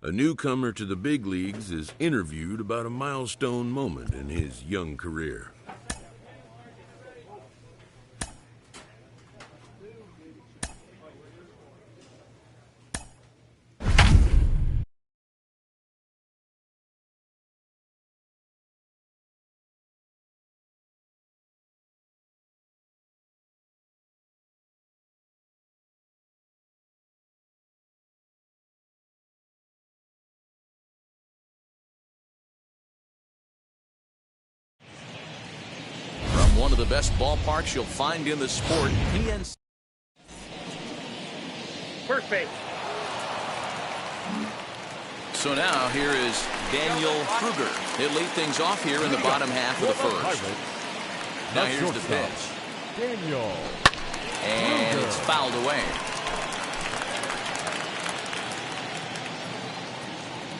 A newcomer to the big leagues is interviewed about a milestone moment in his young career. One of the best ballparks you'll find in the sport. First base. So now here is Daniel Kruger. He'll lead things off here in the bottom half of the first. Now here's the pitch. Daniel. And it's fouled away.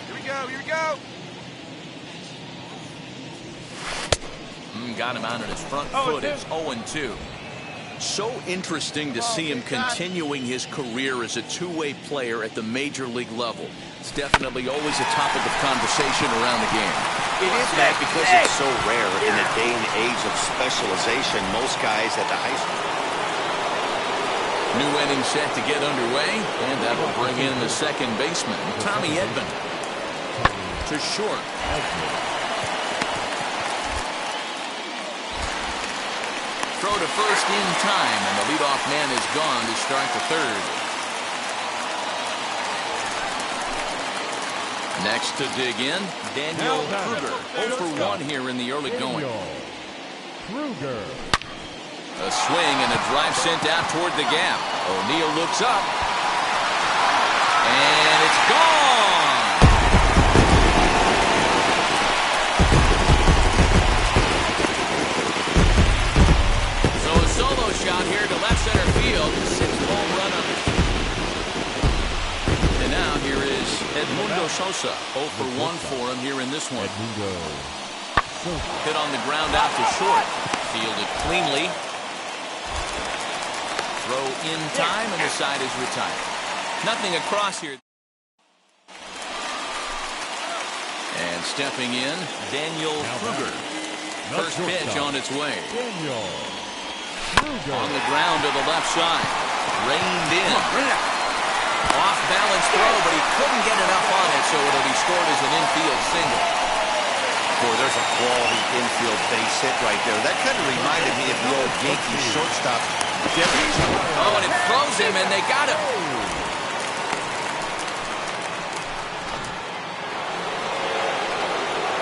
Here we go, here we go. Got him out on his front foot. It's 0-2. So interesting to see him continuing his career as a two-way player at the major league level. It's definitely always a topic of conversation around the game. It is, Matt, because it's so rare in the day and age of specialization. Most guys at the high school. New inning set to get underway, and that will bring in the second baseman, Tommy Edman. To short. Throw to first in time, and the leadoff man is gone to start the third. Next to dig in, Daniel Kruger. 0 for 1 here in the early going. Kruger. A swing and a drive sent out toward the gap. O'Neill looks up, and it's gone. Solo shot here to left center field. 6th home run of it. And now here is Edmundo Sosa. 0 for 1 for him here in this one. Hit on the ground out to short. Fielded cleanly. Throw in time, and the side is retired. Nothing across here. And stepping in, Daniel Kruger. First pitch on its way. On the ground to the left side. Reined in. Off balance throw, but he couldn't get enough on it, so it'll be scored as an infield single. Boy, there's a quality infield base hit right there. That kind of reminded me of the old Yankees shortstop. Oh, and it throws him, and they got him.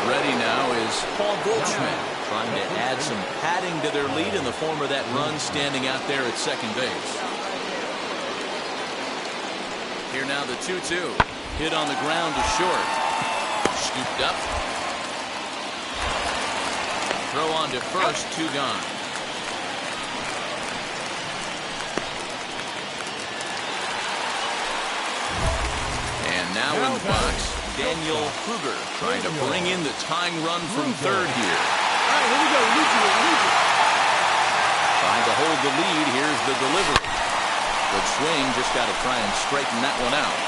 Ready now is Paul Goldschmidt, trying to add some padding to their lead in the form of that run standing out there at second base. Here now the 2-2. Hit on the ground to short. Scooped up. Throw on to first, 2 gone. And now in the box, Daniel Kruger trying to bring in the tying run from third here. All right, here we go. We need you. Trying to hold the lead. Here's the delivery. Good swing. Just got to try and straighten that one out.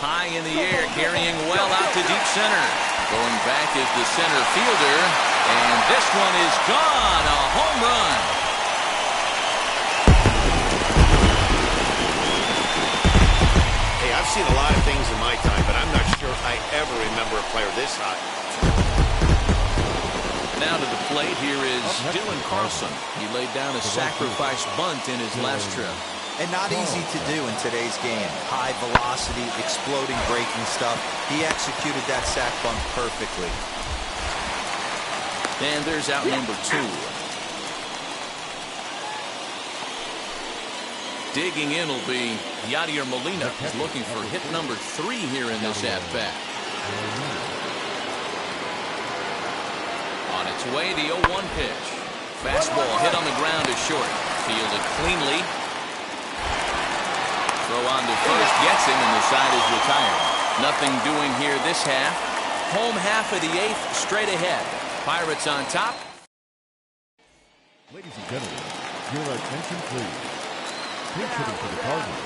High in the air, carrying well out to deep center. Going back is the center fielder, and this one is gone. A home run. Hey, I've seen a lot of things in my time, but I'm not sure I ever remember a player this hot. Now to the plate, here is Dylan Carlson. He laid down a sacrifice bunt in his last trip. And not easy to do in today's game. High velocity, exploding breaking stuff. He executed that sac bunt perfectly. And there's out number 2. Digging in will be Yadier Molina. He's looking for hit number 3 here in this at-bat. On its way, the 0-1 pitch. Fastball hit on the ground to short. Fielded cleanly. Throw on to first, gets him, and the side is retired. Nothing doing here this half. Home half of the 8th, straight ahead. Pirates on top. Ladies and gentlemen, your attention please. Pinch hitting for the Cardinals,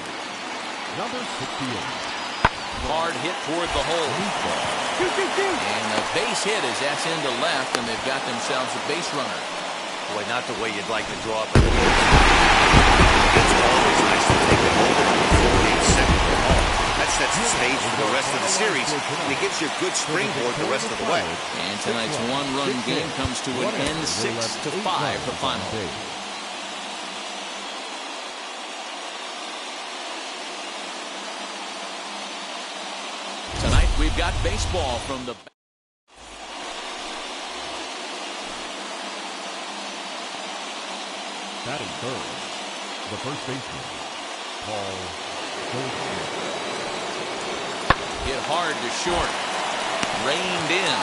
number 68. Hard hit toward the hole. And a base hit as that's into left, and they've got themselves a base runner. Boy, not the way you'd like to draw up a game. It's always nice to take a hold of a 4-game set from home. That sets the stage for the rest of the series, and it gives you a good springboard the rest of the way. And tonight's one-run game comes to an end, 6-5, the final. Tonight we've got baseball from the... Batting third, the first baseman, Paul Goldschmidt. Hit hard to short. Reined in.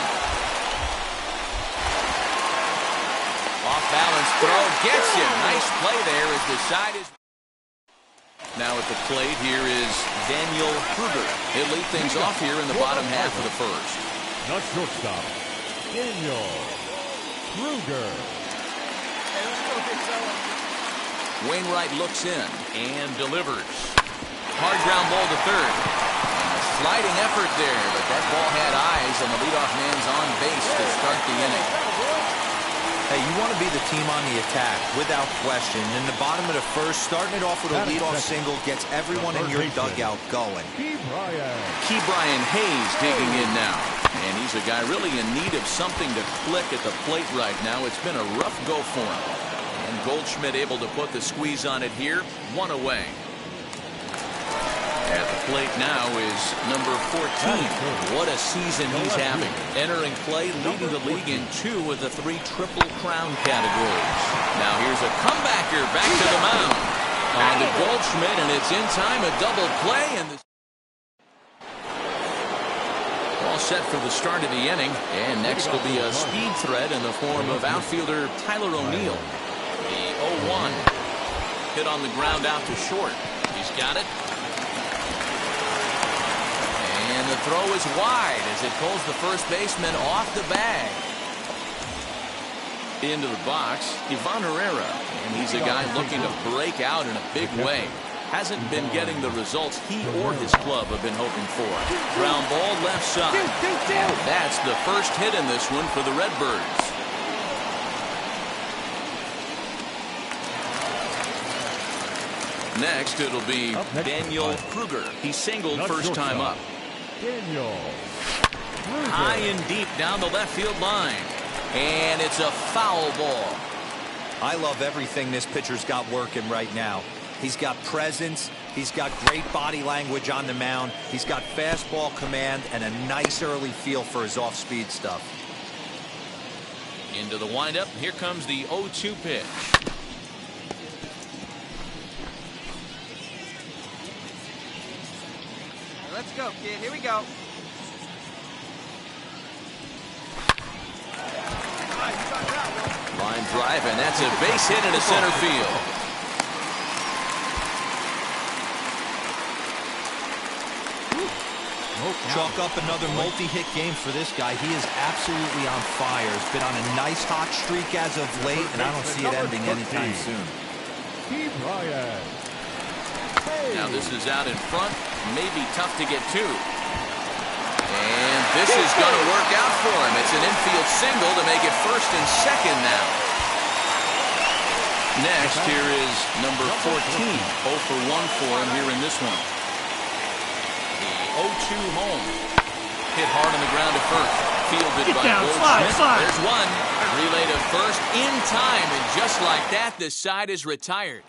Off balance throw. Gets you. Nice play there as the side is... Now at the plate here is Daniel Kruger. He'll lead things off here in the bottom half of the first. Not shortstop, Daniel Kruger. Wainwright looks in and delivers. Hard ground ball to third. And a sliding effort there, but that ball had eyes, and the leadoff man's on base to start the inning. Hey, you want to be the team on the attack, without question. In the bottom of the first, starting it off with a leadoff single gets everyone in your dugout going. Key Brian Hayes digging in now. And he's a guy really in need of something to click at the plate right now. It's been a rough go for him. And Goldschmidt able to put the squeeze on it here. One away. At the plate now is number 14. What a season he's having. Entering play, leading the league in 2 of the 3 Triple Crown categories. Now here's a comebacker back to the mound. On to Goldschmidt, and it's in time, a double play. And the all set for the start of the inning. And next will be a speed threat in the form of outfielder Tyler O'Neill. The 0-1. Hit on the ground out to short. He's got it. And the throw is wide as it pulls the first baseman off the bag. Into the box, Ivan Herrera. And he's a guy looking to break out in a big way. Hasn't been getting the results he or his club have been hoping for. Ground ball left side. That's the first hit in this one for the Redbirds. Next, it'll be Daniel Kruger. He singled first time up. Daniel Kruger. High and deep down the left field line. And it's a foul ball. I love everything this pitcher's got working right now. He's got presence. He's got great body language on the mound. He's got fastball command and a nice early feel for his off-speed stuff. Into the windup. Here comes the 0-2 pitch. Let's go, kid. Here we go. Line drive, and that's a base hit into center field. Chalk up another multi-hit game for this guy. He is absolutely on fire. He's been on a nice hot streak as of late, and I don't see it ending anytime soon. Key Brian. Now this is out in front. Maybe tough to get to. And this is going to work out for him. It's an infield single to make it first and second now. Next, here is number 14. 0 for 1 for him here in this one. The 0-2 home. Hit hard on the ground at first. Fielded by Goldschmidt. There's one. Relay to first in time. And just like that, the side is retired.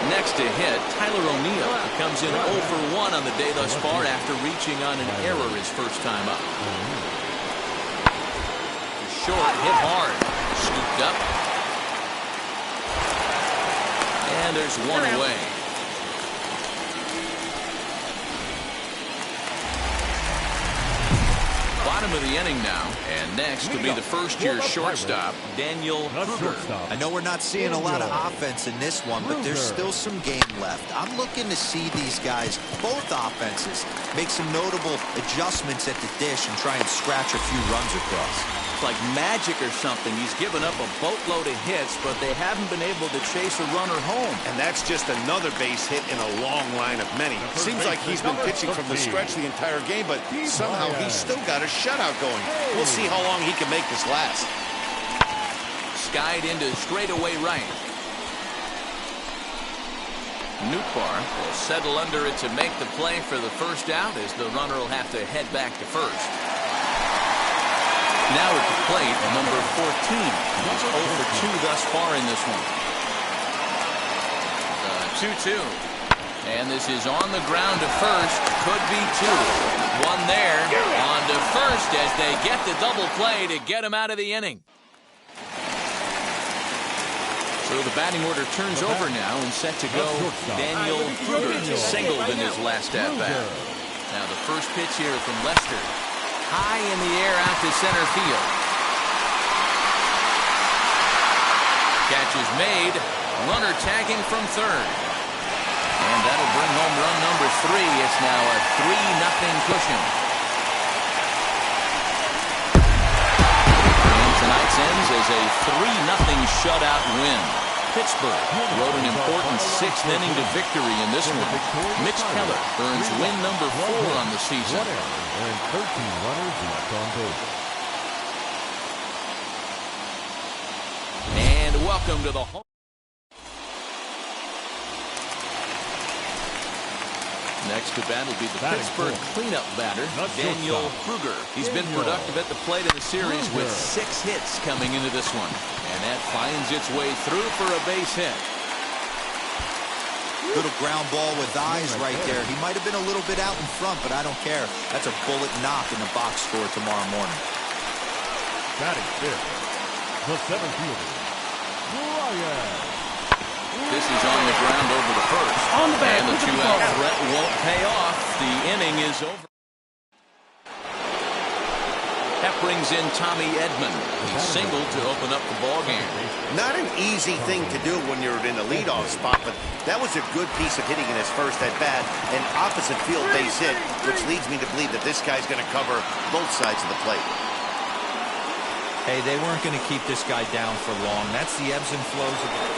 Next to hit, Tyler O'Neill. He comes in 0 for 1 on the day thus far after reaching on an error his first time up. Short, hit hard. Scooped up. And there's one away. Bottom bottom of the inning now, and next will be the first-year shortstop, Daniel Kruger. I know we're not seeing a lot of offense in this one, but there's still some game left. I'm looking to see these guys, both offenses, make some notable adjustments at the dish and try and scratch a few runs across. It's like magic or something. He's given up a boatload of hits, but they haven't been able to chase a runner home. And that's just another base hit in a long line of many. Seems like he's been pitching from the stretch the entire game, but somehow he's still got a shutout going. We'll see how long he can make this last. Skied into straightaway right. Nootbaar will settle under it to make the play for the first out, as the runner will have to head back to first. Now at the plate, number 14. He's 0 for 2 thus far in this one. The 2-2. And this is on the ground to first. Could be 2. One there. On to first as they get the double play to get him out of the inning. So the batting order turns over now, and set to go Daniel Kruger, singled in his last at-bat. Now the first pitch here from Lester. High in the air out to center field. Catch is made. Runner tagging from third. And that'll bring home run number 3. It's now a 3-0 cushion. And tonight's ends as a 3-0 shutout win. Pittsburgh rode an important 6th inning to victory in this one. Mitch Keller earns win number 4 on the season. And 13 runners left on base. And welcome to the home. Next to bat will be the Pittsburgh cleanup batter, Daniel Kruger. He's been productive at the plate in the series with 6 hits coming into this one. And that finds its way through for a base hit. Little ground ball with eyes right there. He might have been a little bit out in front, but I don't care. That's a bullet knock in the box score tomorrow morning. Batting fifth, the center fielder, Brian. This is on the ground over the first. On the back. And the 2-out threat won't pay off. The inning is over. That brings in Tommy Edman. He singled to open up the ballgame. Not an easy thing to do when you're in the leadoff spot, but that was a good piece of hitting in his first at-bat, an opposite field base hit, which leads me to believe that this guy's going to cover both sides of the plate. Hey, they weren't going to keep this guy down for long. That's the ebbs and flows of it.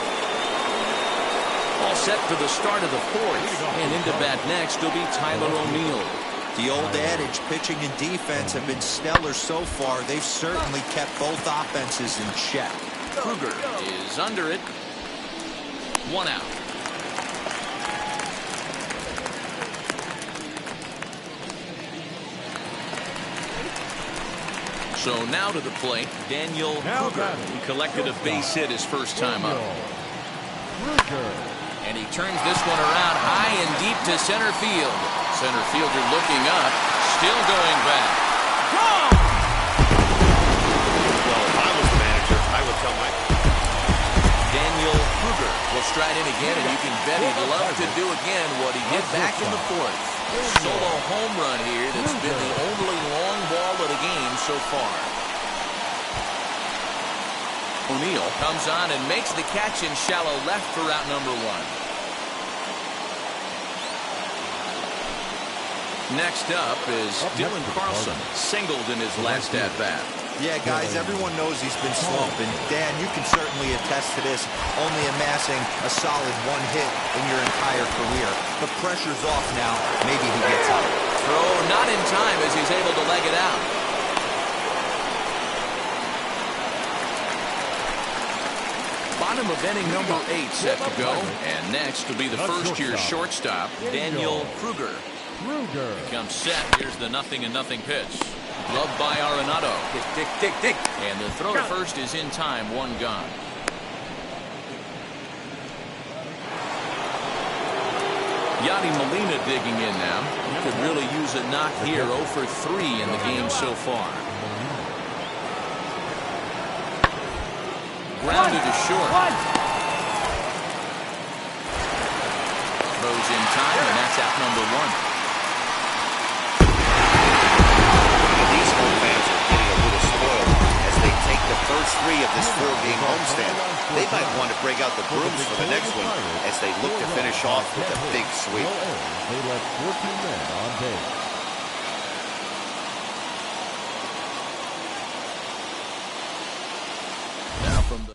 All set for the start of the 4th. And into bat next will be Tyler O'Neill. The old adage, pitching and defense have been stellar so far. They've certainly kept both offenses in check. Kruger is under it. 1 out. So now to the plate, Daniel Kruger. He collected a base hit his first time up. And he turns this one around high and deep to center field. Center fielder looking up, still going back. Well, if I was the manager, I would tell my... Daniel Kruger will stride in again, and you can bet he'd love to do again what he did back in the 4th. Solo home run here that's been the only long ball of the game so far. O'Neill comes on and makes the catch in shallow left for out number 1. Next up is Dylan Carlson, singled in his last at-bat. Yeah, guys, everyone knows he's been slumping. Dan, you can certainly attest to this, only amassing a solid 1 hit in your entire career. The pressure's off now. Maybe he gets out. Throw not in time as he's able to leg it out. Bottom of inning number 8 set to go. And next will be the first-year shortstop, Daniel Kruger. Comes set. Here's the 0-0 pitch. Gloved by Arenado. Tick. And the throw to first is in time. 1 gone. Yadi Molina digging in now. He could really use a knock here. 0 for 3 in the game so far. Grounded to short. Throws in time, and that's out number 1. These home fans of this 4-game homestand. They might want to break out the brooms for the next one as they look to finish off with a big sweep. They left 14 men on base. Now from the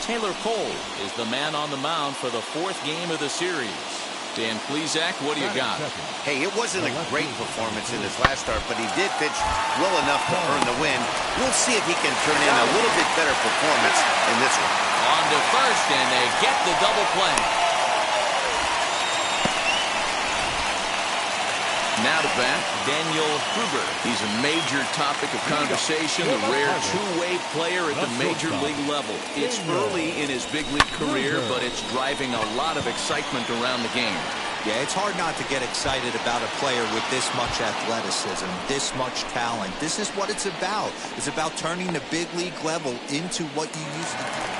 Taylor Cole is the man on the mound for the 4th game of the series. Dan Plesac, what do you got? Hey, it wasn't a great performance in his last start, but he did pitch well enough to earn the win. We'll see if he can turn in a little bit better performance in this one. On to first, and they get the double play. Now to bat, Daniel Kruger. He's a major topic of conversation, the rare two-way player at the major league level. It's early in his big league career, but it's driving a lot of excitement around the game. Yeah, it's hard not to get excited about a player with this much athleticism, this much talent. This is what it's about. It's about turning the big league level into what you used to do.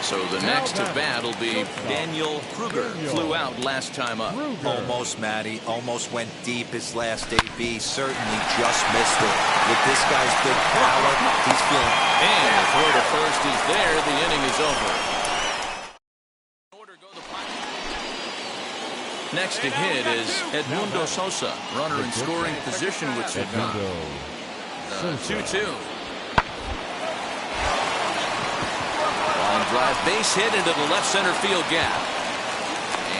So the next to bat will be Daniel Kruger. Flew out last time up. Almost, Matty. Almost went deep his last AB. Certainly just missed it. With this guy's big power, he's feeling. And the throw to first is there. The inning is over. Next to hit is Edmundo Sosa. Runner in scoring position with Chicago. 2-2. Drive base hit into the left center field gap.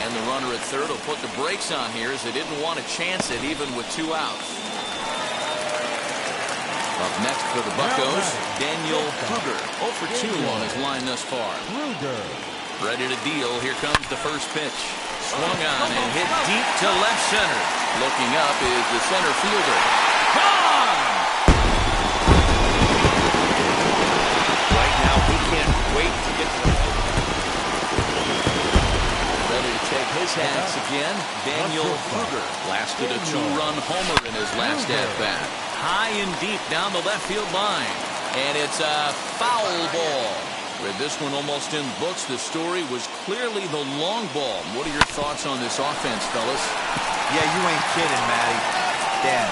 And the runner at third will put the brakes on here as they didn't want to chance it even with 2 outs. Up next for the Buccos, Daniel Kruger. 0 for 2 on his line thus far. Ready to deal. Here comes the first pitch. Swung on and hit deep to left center. Looking up is the center fielder. Gone! Right now, he can't wait to get to the Ready to take his hats again, Daniel Kruger. Blasted a 2-run homer in his last at-bat. High and deep down the left field line. And it's a foul ball. With this one almost in books, the story was clearly the long ball. What are your thoughts on this offense, fellas? Yeah, you ain't kidding, Matty. Dan,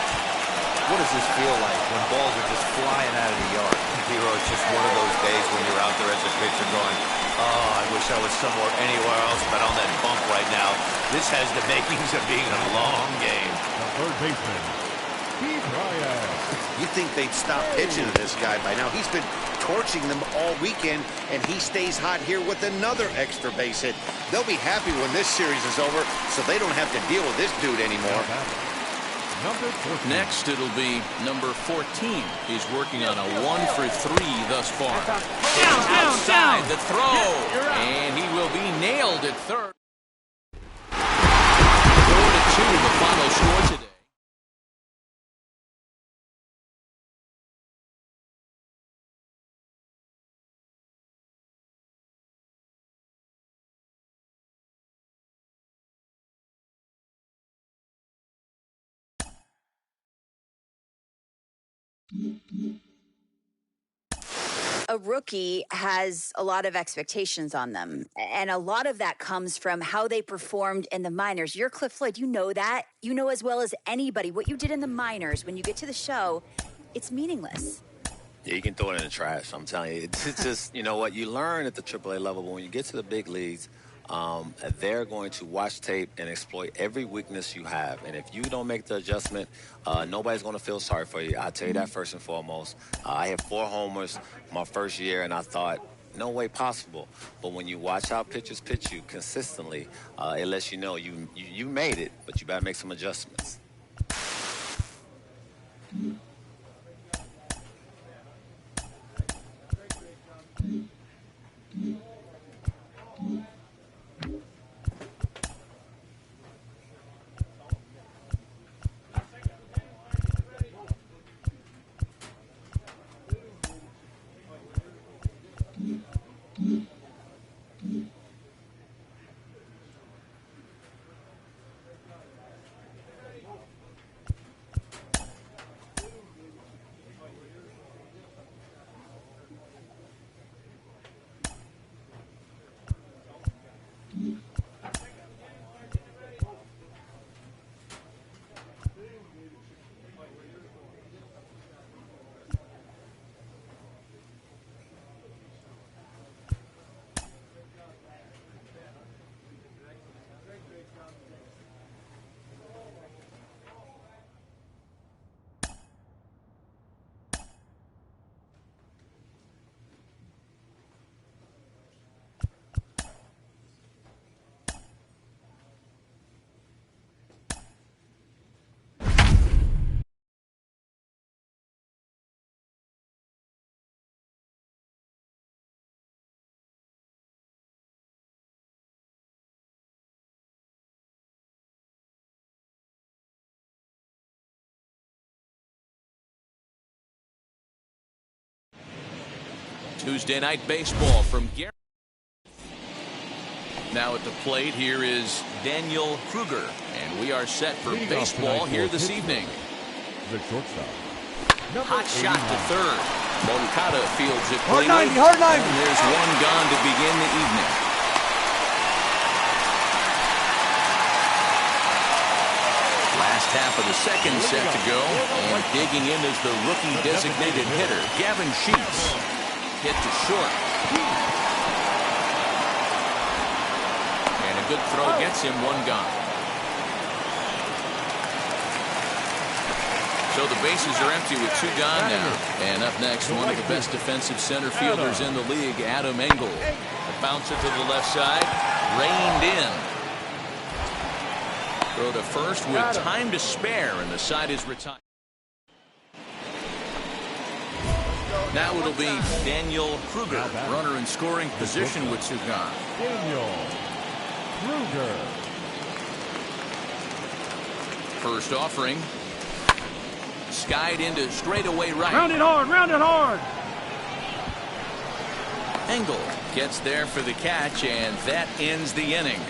what does this feel like when balls are just flying out of the yard? Hero, it's just one of those days when you're out there as a pitcher going, oh, I wish I was somewhere anywhere else but on that bump right now. This has the makings of being a long game. Third baseman, Steve Ryan. You'd think they'd stop pitching to this guy by now. He's been torching them all weekend, and he stays hot here with another extra base hit. They'll be happy when this series is over, so they don't have to deal with this dude anymore. Next, it'll be number 14. He's working on a 1 for 3 thus far. Outside the throw, and he will be nailed at third. 4-2, the final score today. A rookie has a lot of expectations on them, and a lot of that comes from how they performed in the minors. You're Cliff Floyd. You know that. You know as well as anybody what you did in the minors. When you get to the show, it's meaningless. Yeah, you can throw it in the trash. I'm telling you. It's just, you know what, you learn at the AAA level, but when you get to the big leagues, they're going to watch tape and exploit every weakness you have. And if you don't make the adjustment, nobody's going to feel sorry for you. I'll tell you that first and foremost. I had 4 homers my first year, and I thought, no way possible. But when you watch how pitchers pitch you consistently, it lets you know you made it, but you better make some adjustments. Tuesday Night Baseball from Gary. Now at the plate, here is Daniel Kruger, and we are set for baseball here this evening. The shortstop. Hot shot to third. Moncada fields it Hard cleanly. 90, hard 90. And there's one gone to begin the evening. Last half of the second set to go, and digging in is the rookie designated hitter, Gavin Sheets. Hit to short. And a good throw gets him one gone. So the bases are empty with two gone now. And up next, one of the best defensive center fielders in the league, Adam Engel. A bouncer to the left side, reined in. Throw to first with time to spare, and the side is retired. Now it'll be Daniel Kruger, runner in scoring position with two gone. Daniel Kruger. First offering. Skied into straightaway right. Round it hard, round it hard. Engel gets there for the catch, and that ends the inning.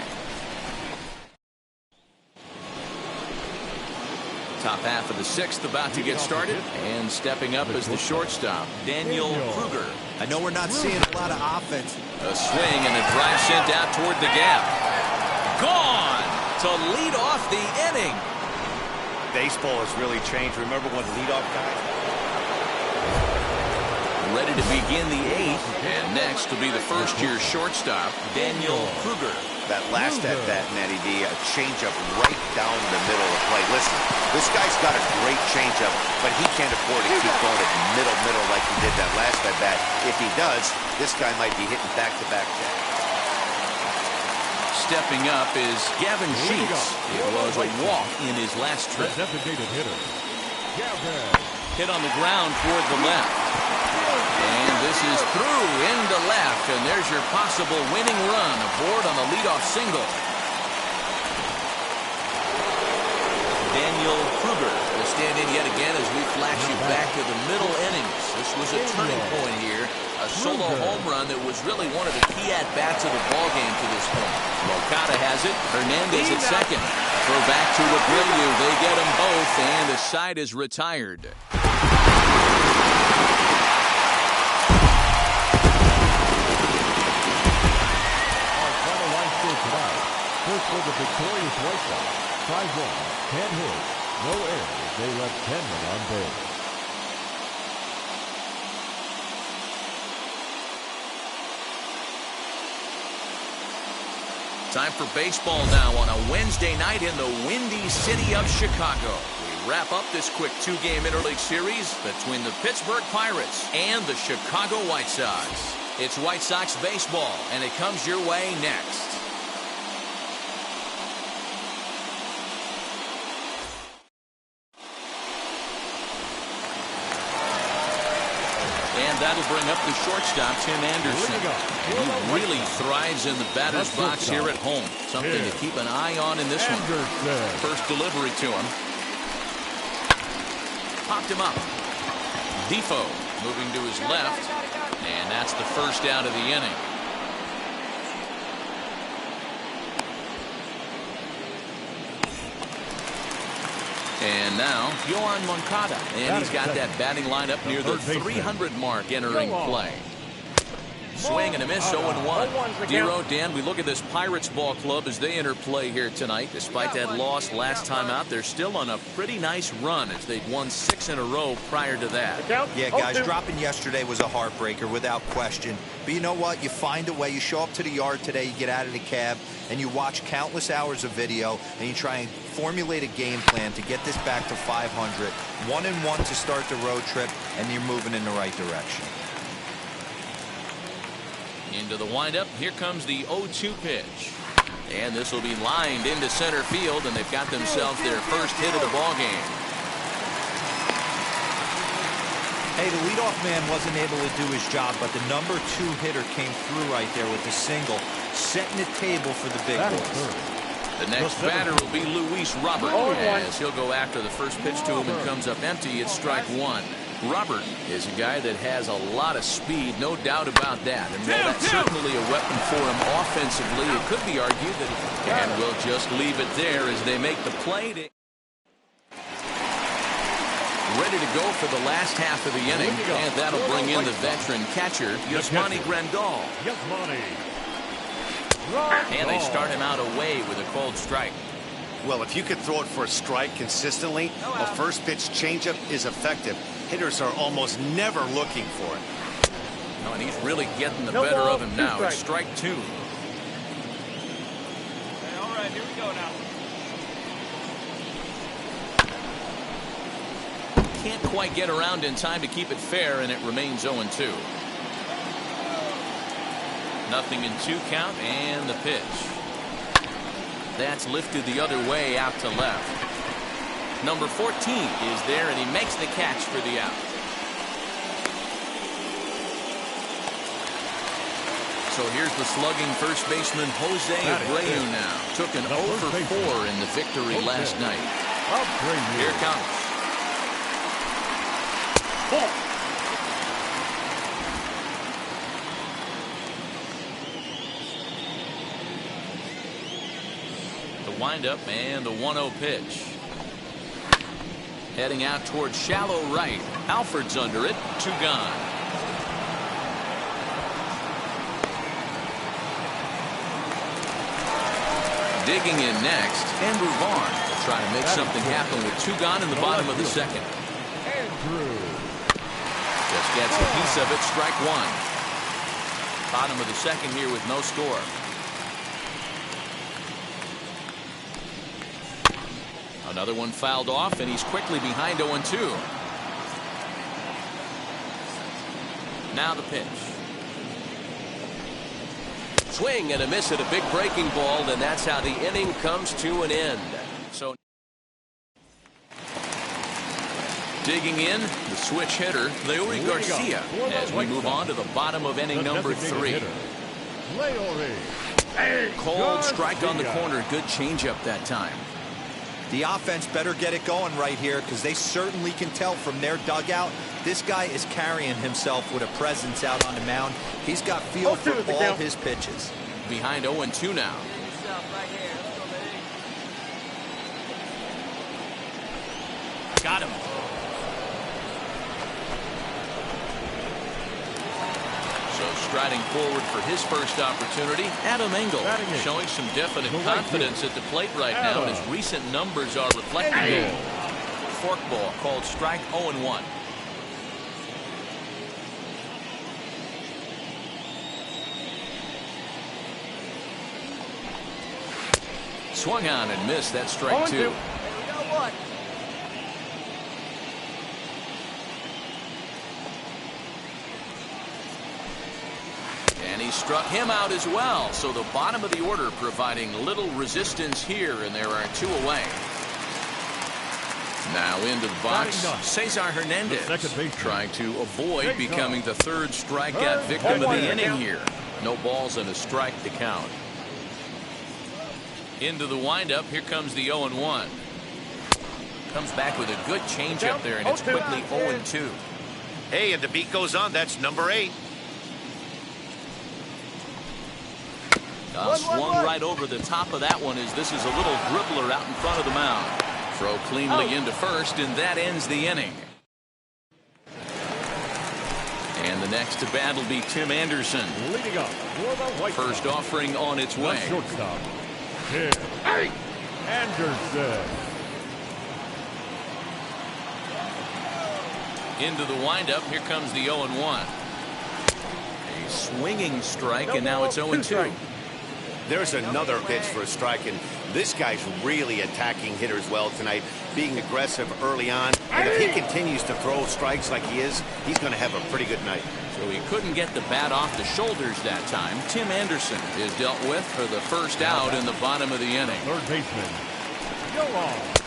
Top half of the sixth about to get started, and stepping up is the shortstop, Daniel Kruger. I know we're not seeing a lot of offense. A swing and a drive sent out toward the gap. Gone to lead off the inning. Baseball has really changed. Remember when leadoff guys? Ready to begin the eighth, and next will be the first-year shortstop, Daniel Kruger. That last at bat, Matty D, a changeup right down the middle of the plate. Listen, this guy's got a great changeup, but he can't afford to keep going at middle like he did that last at bat. If he does, this guy might be hitting back-to-back jabs. Stepping up is Gavin Sheets. It was a walk in his last trip. Designated hitter. Gavin. Hit on the ground toward the left. And this is through into left, and there's your possible winning run aboard on the leadoff single. Daniel Kruger will stand in yet again as we flash you back to the middle innings. This was a turning point here. A solo home run that was really one of the key at-bats of the ballgame to this point. Moncada has it. Hernandez at second. Throw back to Abreu. They get them both, and the side is retired. First for the victorious White Sox, 5 runs, 10 hits, no errors. They left 10 men on base. Time for baseball now on a Wednesday night in the windy city of Chicago. We wrap up this quick two-game interleague series between the Pittsburgh Pirates and the Chicago White Sox. It's White Sox baseball, and it comes your way next. And that'll bring up the shortstop, Tim Anderson. He really thrives in the batter's box here at home. Something to keep an eye on in this one. First delivery to him. Popped him up. Defoe moving to his left. And that's the first out of the inning. And now, Yohan Moncada. And he's got that batting lineup near the 300 mark entering play. Swing and a miss, 0-1. Dero, Dan, we look at this Pirates ball club as they enter play here tonight. Despite that loss last time out, they're still on a pretty nice run as they've won 6 in a row prior to that. Yeah, guys, dropping yesterday was a heartbreaker without question. But you know what? You find a way. You show up to the yard today, you get out of the cab, and you watch countless hours of video, and you try and formulate a game plan to get this back to 500. 1-1 to start the road trip, and you're moving in the right direction. Into the windup. Here comes the 0-2 pitch. And this will be lined into center field, and they've got themselves their first hit of the ball game. Hey, the leadoff man wasn't able to do his job, but the number 2 hitter came through right there with the single, setting the table for the big boys. The next batter will be Luis Robert, as he'll go after the first pitch to him and comes up empty. It's strike 1. Robert is a guy that has a lot of speed, no doubt about that. And while that's certainly a weapon for him offensively, it could be argued that and we'll just leave it there as they make the play. Ready to go for the last half of the inning, and that'll bring in the veteran catcher, Yasmani Grandal. And they start him out away with a called strike. Well, if you could throw it for a strike consistently, a first pitch changeup is effective. Hitters are almost never looking for it. Oh, and he's really getting the better of him now. It's strike two. Okay, all right, here we go now. Can't quite get around in time to keep it fair, and it remains 0-2. Nothing in 2 count, and the pitch. That's lifted the other way out to left. Number 14 is there, and he makes the catch for the out. So here's the slugging first baseman Jose Abreu now. Took an 0-for-4 in the victory last night. Here comes. The windup and the 1-0 pitch. Heading out towards shallow right. Alford's under it. 2 gone. Digging in next, Andrew Vaughn will try to make something happen with 2 gone in the bottom of the second. Just gets a piece of it, strike 1. Bottom of the second here with no score. Another one fouled off, and he's quickly behind 0-2. Now the pitch. Swing and a miss at a big breaking ball, and that's how the inning comes to an end. So digging in, the switch hitter, Leori Garcia, as we move on to the bottom of inning number 3. Cold strike on the corner. Good changeup that time. The offense better get it going right here, because they certainly can tell from their dugout this guy is carrying himself with a presence out on the mound. He's got feel for all his pitches. Behind 0-2 now. Got him. So striding forward for his first opportunity, Adam Engel, showing some definite confidence at the plate right now, and his recent numbers are reflecting it. Forkball called strike 0-1. Swung on and missed. That strike 2. Hey, we got one. And he struck him out as well. So the bottom of the order providing little resistance here, and there are 2 away. Now into the box, Cesar Hernandez, trying to avoid becoming the 3rd strikeout victim of the inning here. No balls and a strike to count. Into the windup, here comes the 0-1. Comes back with a good changeup there, and it's quickly 0-2. Hey, and the beat goes on. That's number 8. Swung right over the top of that one, as this is a little dribbler out in front of the mound. Throw cleanly into first, and that ends the inning. And the next to bat will be Tim Anderson. Leading up for the White First offering on its way. Shortstop, Tim Anderson. Into the windup, here comes the 0-1. A swinging strike, and now it's 0-2. There's another pitch for a strike, and this guy's really attacking hitters well tonight, being aggressive early on. And if he continues to throw strikes like he is, he's going to have a pretty good night. So he couldn't get the bat off the shoulders that time. Tim Anderson is dealt with for the first out in the bottom of the inning. Third baseman,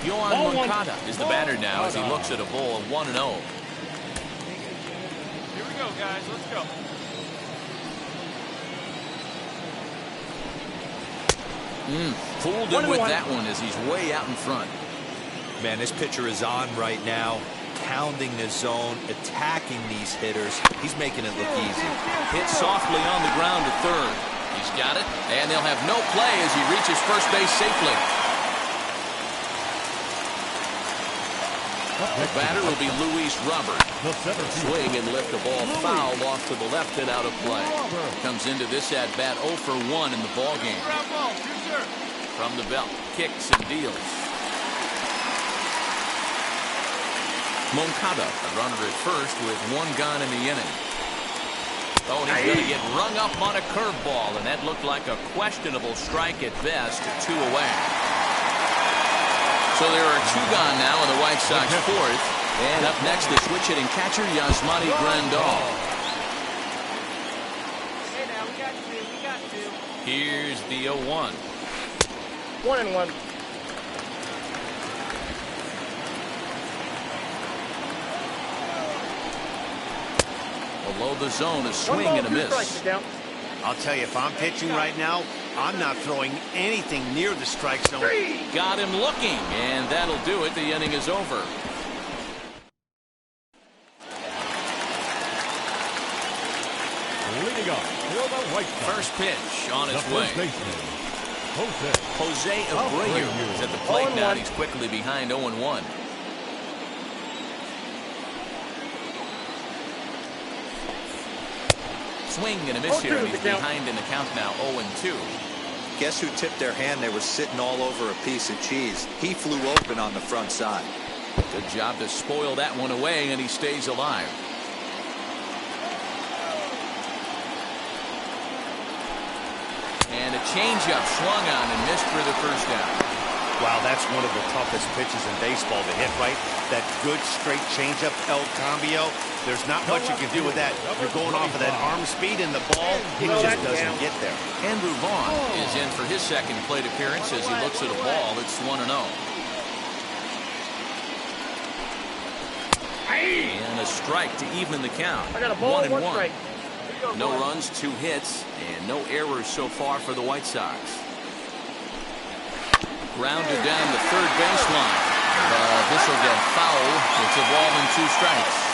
Yohan Moncada is the batter now as he looks at a ball of 1-0. Here we go, guys. Let's go. Fooled him with that one as he's way out in front. Man, this pitcher is on right now. pounding the zone, attacking these hitters. He's making it look easy. Hit softly on the ground to third. He's got it, and they'll have no play as he reaches first base safely. The batter will be Luis Robert. Swing and lift the ball foul off to the left and out of play. Comes into this at bat 0 for 1 in the ball game. From the belt, kicks and deals. Moncada, a runner at first with 1 gone in the inning. Oh, he's going to get rung up on a curveball, and that looked like a questionable strike at best. 2 away. So there are 2 gone now in the White Sox 4th. And up next, the switch hitting catcher, Yasmani Grandal. Hey, now, we got 2. We got 2. Here's the 0-1. 1-1. Below the zone, a swing and a miss. I'll tell you, if I'm pitching right now, I'm not throwing anything near the strike zone. Got him looking, and that'll do it. The inning is over. Leading off for the White Sox. First pitch on its way. Jose Abreu Abreu is at the plate now. He's quickly behind 0-1. Swing and a miss here, and he's behind in the count now, 0-2. Guess who tipped their hand? They were sitting all over a piece of cheese. He flew open on the front side. Good job to spoil that one away, and he stays alive. And a changeup swung on and missed for the first down. Wow, that's one of the toughest pitches in baseball to hit, right? That good straight changeup, El Cambio. There's not much you can do with that. You're going off of that arm speed, and the ball, it just doesn't get there. Andrew Vaughn is in for his second plate appearance as he looks at a ball that's 1-0. And a strike to even the count. 1-1. No runs, 2 hits, and no errors so far for the White Sox. Grounded down the third baseline. This will get foul. It's a ball and 2 strikes.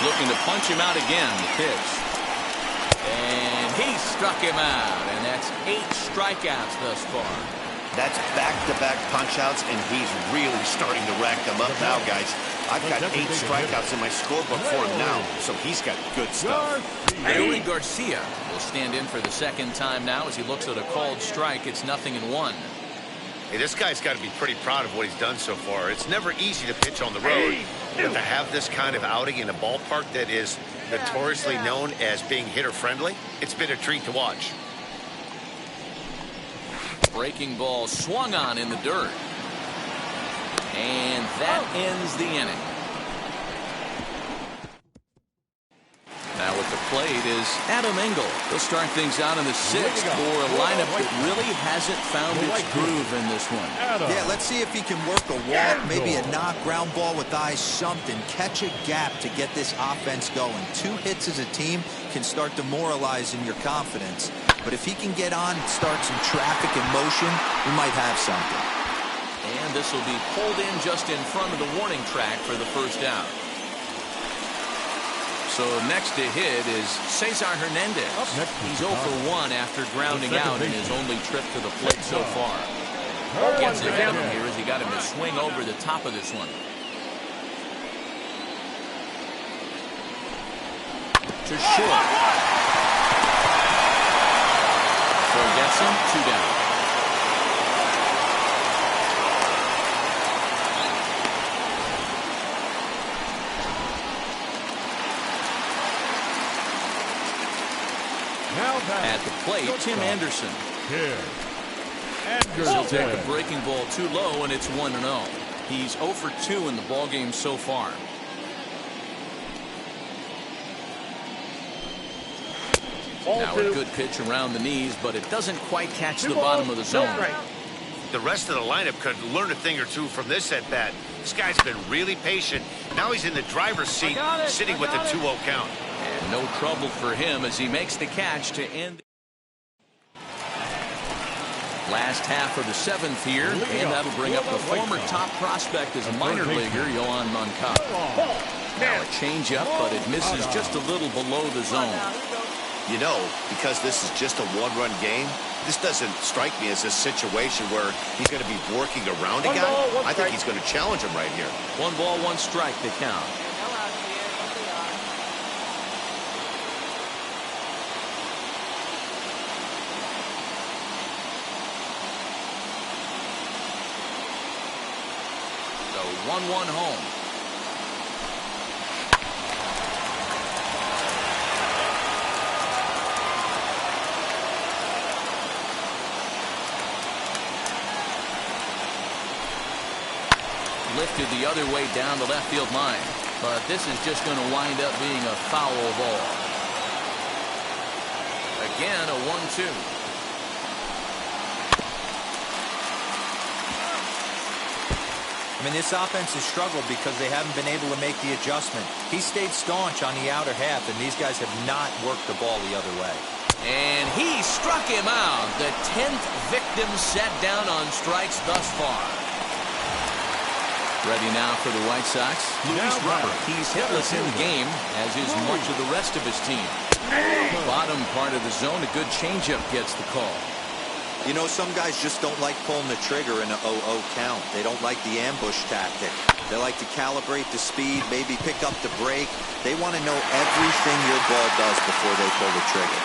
Looking to punch him out again. The pitch. And he struck him out. And that's 8 strikeouts thus far. That's back-to-back punch-outs, and he's really starting to rack them up now, guys. I've got 8 strikeouts in my scorebook for him now, so he's got good stuff. Yuri Garcia will stand in for the second time now as he looks at a called strike. It's 0-1. Hey, this guy's got to be pretty proud of what he's done so far. It's never easy to pitch on the road, but to have this kind of outing in a ballpark that is notoriously known as being hitter-friendly, it's been a treat to watch. Breaking ball swung on in the dirt. And that ends the inning. Now at the plate is Adam Engel. He'll start things out in the 6th for a lineup that really hasn't found its groove in this one. Yeah, let's see if he can work a walk, maybe a knock, ground ball with eyes, something. Catch a gap to get this offense going. 2 hits as a team can start demoralizing your confidence. But if he can get on and start some traffic in motion, we might have something. And this will be pulled in just in front of the warning track for the first out. So next to hit is Cesar Hernandez. He's 0 for 1 after grounding out in his only trip to the plate so far. Gets ahead of him here as he got him to swing over the top of this one. To short. So gets him 2 down. At the plate, Tim Anderson. He'll take a breaking ball too low, and it's 1-0. He's 0 for 2 in the ballgame so far. Now a good pitch around the knees, but it doesn't quite catch the bottom of the zone. The rest of the lineup could learn a thing or two from this at-bat. This guy's been really patient. Now he's in the driver's seat, sitting with the 2-0 count. And no trouble for him as he makes the catch to end. Last half of the seventh here, and that'll bring up the former top prospect as a minor leaguer, Yohan Moncada. Now a changeup, but it misses just a little below the zone. You know, because this is just a one-run game, this doesn't strike me as a situation where he's going to be working around a guy. I think he's going to challenge him right here. 1 ball, 1 strike to count. So 1-1 home. Lifted the other way down the left field line, but this is just going to wind up being a foul ball. Again, a 1-2. I mean, this offense has struggled because they haven't been able to make the adjustment. He stayed staunch on the outer half, and these guys have not worked the ball the other way. And he struck him out. The 10th victim set down on strikes thus far. Ready now for the White Sox, Luis Robert. He's hitless in the game, as is much of the rest of his team. Bottom part of the zone, a good changeup gets the call. You know, some guys just don't like pulling the trigger in an 0-0 count. They don't like the ambush tactic. They like to calibrate the speed, maybe pick up the break. They want to know everything your ball does before they pull the trigger.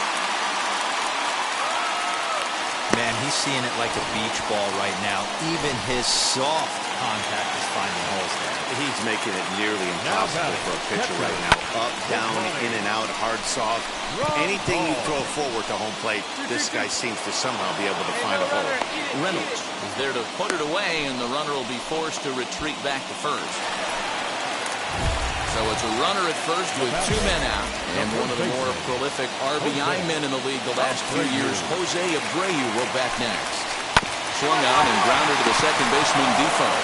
Man, he's seeing it like a beach ball right now. Even his soft contact is finding holes there. He's making it nearly impossible for a pitcher right now. Up, down, in and out, hard, soft. Anything you throw forward to home plate, this guy seems to somehow be able to find a hole. Reynolds is there to put it away, and the runner will be forced to retreat back to first. So it's a runner at first with 2 men out. And one of the more prolific RBI men in the league the last few years, Jose Abreu, will bat next. Swung on and grounded to the second baseman, Defoe.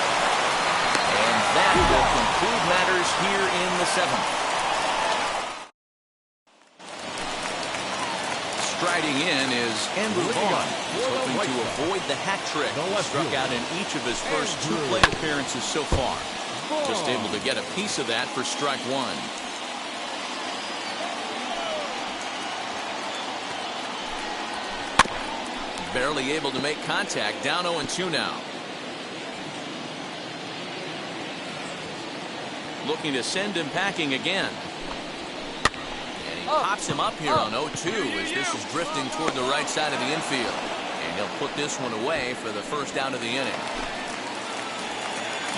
And that will conclude matters here in the 7th. Striding in is Andrew Vaughn. He's hoping to avoid the hat trick. He struck out in each of his first 2 plate appearances so far. Just able to get a piece of that for strike 1. Barely able to make contact. Down 0-2 now. Looking to send him packing again. And he pops him up here on 0-2 as this is drifting toward the right side of the infield. And he'll put this one away for the first out of the inning.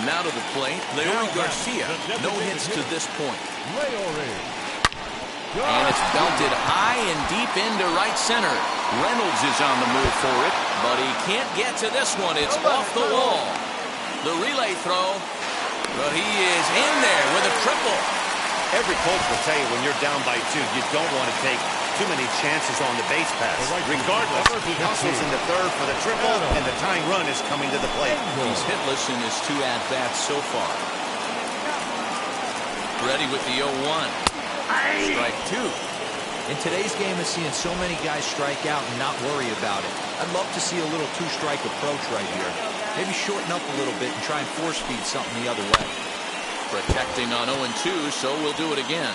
Now to the plate, Leury Garcia. No hits to this point. And it's belted high and deep into right center. Reynolds is on the move for it, but he can't get to this one. It's off the wall. The relay throw, but he is in there with a triple. Every coach will tell you when you're down by 2, you don't want to take too many chances on the base pass. Regardless, he hustles into third for the triple, and the tying run is coming to the plate. He's hitless in his 2 at-bats so far. Ready with the 0-1. Strike 2. In today's game of seeing so many guys strike out and not worry about it, I'd love to see a little 2-strike approach right here. Maybe shorten up a little bit and try and force feed something the other way. Protecting on 0-2, so we'll do it again.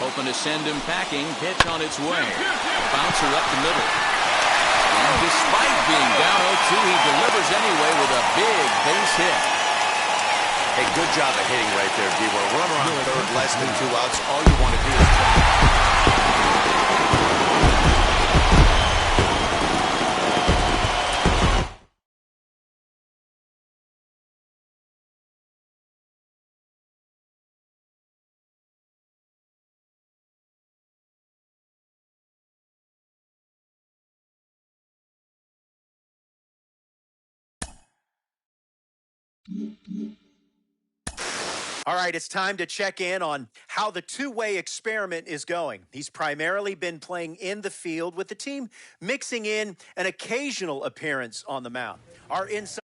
Hoping to send him packing. Pitch on its way. Bouncer up the middle. And despite being down 0-2, he delivers anyway with a big base hit. Hey, good job of hitting right there, D. We're a runner on third, less than 2 outs. All you want to do is All right, it's time to check in on how the two-way experiment is going. He's primarily been playing in the field with the team, mixing in an occasional appearance on the mound. Our inside